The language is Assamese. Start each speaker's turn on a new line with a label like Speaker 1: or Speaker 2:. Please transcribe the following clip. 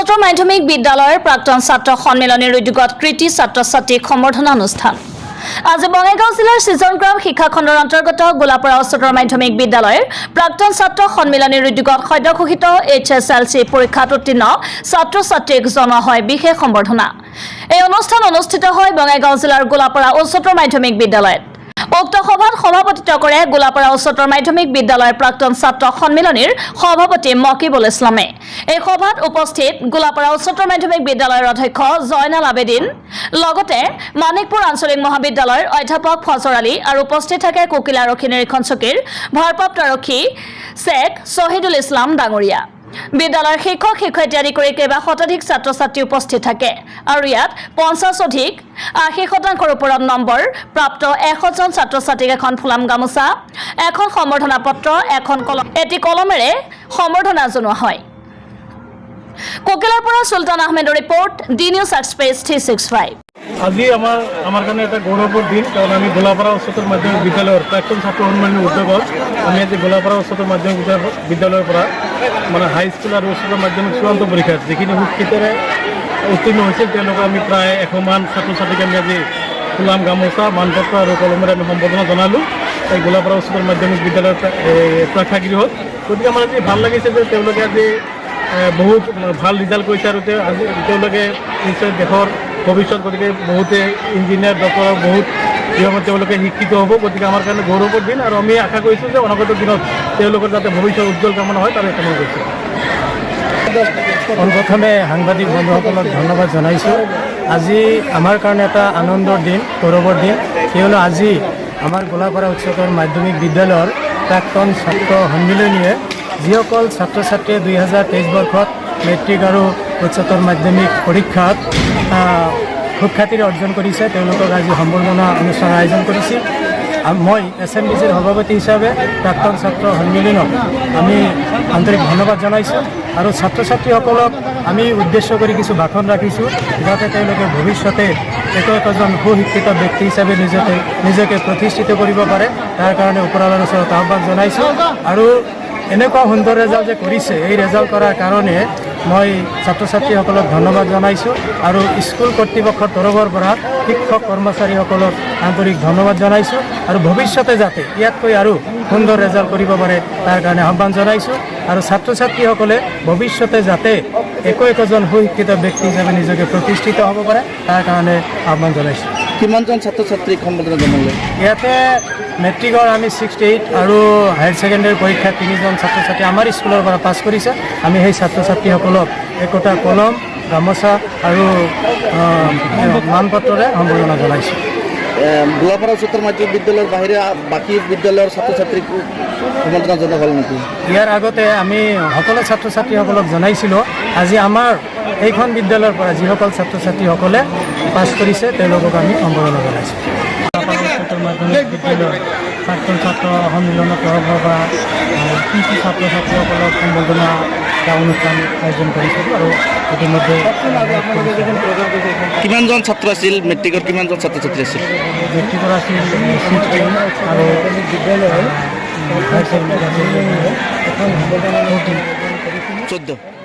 Speaker 1: উচ্চতৰ মাধ্যমিক বিদ্যালয়ৰ প্ৰাক্তন ছাত্ৰ সন্মিলনীৰ উদ্যোগত কৃতি ছাত্ৰ ছাত্ৰীক সম্বৰ্ধনা অনুষ্ঠান। আজি বঙাইগাঁও জিলাৰ সিজনগ্ৰাম শিক্ষাখণ্ডৰ অন্তৰ্গত গোলাপাৰা উচ্চতৰ মাধ্যমিক বিদ্যালয়ৰ প্ৰাক্তন ছাত্ৰ সন্মিলনীৰ উদ্যোগত সদ্যঘোষিত HSLC পৰীক্ষাত উত্তীৰ্ণ ছাত্ৰ ছাত্ৰীক জনোৱা হয় বিশেষ সম্বৰ্ধনা। এই অনুষ্ঠান অনুষ্ঠিত হয় বঙাইগাঁও জিলাৰ গোলাপাৰা উচ্চতৰ মাধ্যমিক বিদ্যালয়ত। উক্ত সভাত সভাপতিত্ব কৰে গোলাপাৰা উচ্চতৰ মাধ্যমিক বিদ্যালয়ৰ প্ৰাক্তন ছাত্ৰ সন্মিলনীৰ সভাপতি মকিবুল ইছলামে। এই সভাত উপস্থিত গোলাপাৰা উচ্চতৰ মাধ্যমিক বিদ্যালয়ৰ অধ্যক্ষ জয়নাল আবেদিন, লগতে মানিকপুৰ আঞ্চলিক মহাবিদ্যালয়ৰ অধ্যাপক ফজৰ আলী আৰু উপস্থিত থাকে কোকিলা আৰক্ষী নিৰীক্ষণ চকীৰ ভাৰপ্ৰাপ্ত আৰক্ষী শেখ শহীদুল ইছলাম ডাঙৰীয়া। বিদ্যালয়ৰ শিক্ষক শিক্ষয়িত্ৰী আদি কৰি কেইবা শতাধিক ছাত্ৰ ছাত্ৰী উপস্থিত থাকে আৰু ইয়াত 50% ওপৰত নম্বৰ প্ৰাপ্ত 100 জন ছাত্ৰ ছাত্ৰীক এখন ফুলাম গামোচা, এখন সম্বৰ্ধনা পত্ৰ, এটি কলমেৰে সম্বৰ্ধনা জনোৱা হয়। কোকিলাৰ পৰা সুলতান আহমেদৰ ৰিপৰ্ট, ডি নিউজ এক্সপ্ৰেছ 365।
Speaker 2: আজি আমাৰ কাৰণে এটা গৌৰৱৰ দিন, কাৰণ আমি গোলাপাৰা উচ্চতৰ মাধ্যমিক বিদ্যালয়ৰ প্ৰাক্তন ছাত্ৰ সন্মিলনীৰ উদ্যোগত আমি আজি গোলাপাৰা উচ্চতৰ মাধ্যমিক বিদ্যালয়ৰ পৰা মানে হাইস্কুল আৰু উচ্চতৰ মাধ্যমিক চূড়ান্ত পৰীক্ষাত যিখিনি সুখ্যাতিৰে উত্তীৰ্ণ হৈছিল তেওঁলোকক আমি প্ৰায় 100 মান ছাত্ৰ ছাত্ৰীক আমি আজি ফুলাম গামোচা, মানপত্ৰ আৰু কলমেৰে আমি সম্বৰ্ধনা জনালোঁ এই গোলাপাৰা উচ্চতৰ মাধ্যমিক বিদ্যালয়ৰ প্ৰেক্ষাগৃহত। গতিকে আমাৰ আজি ভাল লাগিছে যে তেওঁলোকে আজি বহুত ভাল ৰিজাল্ট কৰিছে আৰু আজি তেওঁলোকে নিশ্চয় দেশৰ ভৱিষ্যত, গতিকে বহুতে ইঞ্জিনিয়াৰ, ডক্টৰ, বহুত নিয়মত তেওঁলোকে শিক্ষিত হ'ব। গতিকে আমাৰ কাৰণে গৌৰৱৰ দিন আৰু আমি আশা কৰিছোঁ যে অনাগত দিনত তেওঁলোকৰ যাতে ভৱিষ্যত উজ্জ্বল কামনা হয় তাৰে কামনা কৰিছোঁ।
Speaker 3: পোনপ্ৰথমে সাংবাদিক বন্ধুসকলক ধন্যবাদ জনাইছোঁ। আজি আমাৰ কাৰণে এটা আনন্দৰ দিন, গৌৰৱৰ দিন, কিয়নো আজি আমাৰ গোলাপাৰা উচ্চতৰ মাধ্যমিক বিদ্যালয়ৰ প্ৰাক্তন ছাত্ৰ সন্মিলনীয়ে যিসকল ছাত্ৰ ছাত্ৰীয়ে 2023 বৰ্ষত মেট্ৰিক আৰু উচ্চতৰ মাধ্যমিক পৰীক্ষাত সুখ্যাতিৰে অৰ্জন কৰিছে তেওঁলোকক আজি সম্বৰ্ধনা অনুষ্ঠান আয়োজন কৰিছিল। মই SMBCৰ সভাপতি হিচাপে প্ৰাক্তন ছাত্ৰ সন্মিলনক আমি আন্তৰিক ধন্যবাদ জনাইছোঁ আৰু ছাত্ৰ ছাত্ৰীসকলক আমি উদ্দেশ্য কৰি কিছু ভাষণ ৰাখিছোঁ যাতে তেওঁলোকে ভৱিষ্যতে একোজন সুশিক্ষিত ব্যক্তি হিচাপে নিজকে প্ৰতিষ্ঠিত কৰিব পাৰে, তাৰ কাৰণে ওপৰৱালাৰ ওচৰত আহ্বান জনাইছোঁ। আৰু এনেকুৱা সুন্দৰ ৰেজাল্ট যে কৰিছে, এই ৰেজাল্ট কৰাৰ কাৰণে মই ছাত্ৰ ছাত্ৰীসকলক ধন্যবাদ জনাইছোঁ আৰু স্কুল কৰ্তৃপক্ষৰ তৰফৰ পৰা শিক্ষক কৰ্মচাৰীসকলক আন্তৰিক ধন্যবাদ জনাইছোঁ আৰু ভৱিষ্যতে যাতে ইয়াতকৈ আৰু সুন্দৰ ৰেজাল্ট কৰিব পাৰে তাৰ কাৰণে আহ্বান জনাইছোঁ আৰু ছাত্ৰ ছাত্ৰীসকলে ভৱিষ্যতে যাতে একোজন সুশিক্ষিত ব্যক্তি হিচাপে নিজকে প্ৰতিষ্ঠিত হ'ব পাৰে তাৰ কাৰণে আহ্বান জনাইছোঁ।
Speaker 4: কিমানজন ছাত্ৰ ছাত্ৰীক সম্বৰ্ধনা জনালে?
Speaker 3: ইয়াতে মেট্ৰিকৰ আমি 68 আৰু হায়াৰ ছেকেণ্ডেৰী পৰীক্ষা 3 জন ছাত্ৰ ছাত্ৰী আমাৰ স্কুলৰ পৰা পাছ কৰিছে। আমি সেই ছাত্ৰ ছাত্ৰীসকলক একোটা কলম, গামোচা আৰু মানপত্ৰৰে সম্বৰ্ধনা জনাইছোঁ।
Speaker 4: গোলাপাৰা উচ্চতৰ মাধ্যমিক বিদ্যালয়ৰ বাহিৰে বাকী বিদ্যালয়ৰ ছাত্ৰ ছাত্ৰীক সম্বৰ্ধনা জনোৱা হ'ল নেকি?
Speaker 3: ইয়াৰ আগতে আমি সকলো ছাত্ৰ ছাত্ৰীসকলক জনাইছিলোঁ। আজি আমাৰ এইখন বিদ্যালয়ৰ পৰা যিসকল ছাত্ৰ ছাত্ৰীসকলে পাছ কৰিছে তেওঁলোকক আমি সম্বৰ্ধনা জনাইছোঁ। উচ্চতৰ মাধ্যমিক বিদ্যালয়ৰ প্ৰাক্তন ছাত্ৰ সন্মিলনৰ তৰফৰ পৰা কৃতি ছাত্ৰ ছাত্ৰীসকলক সম্বৰ্ধনা অনুষ্ঠান আয়োজন কৰিছিলোঁ আৰু ইতিমধ্যে
Speaker 4: কিমানজন ছাত্ৰ আছিল? মেট্ৰিকৰ কিমানজন ছাত্ৰ ছাত্ৰী আছিল?
Speaker 3: মেট্ৰিকৰ আছিল 16 আৰু বিদ্যালয়ৰ 14।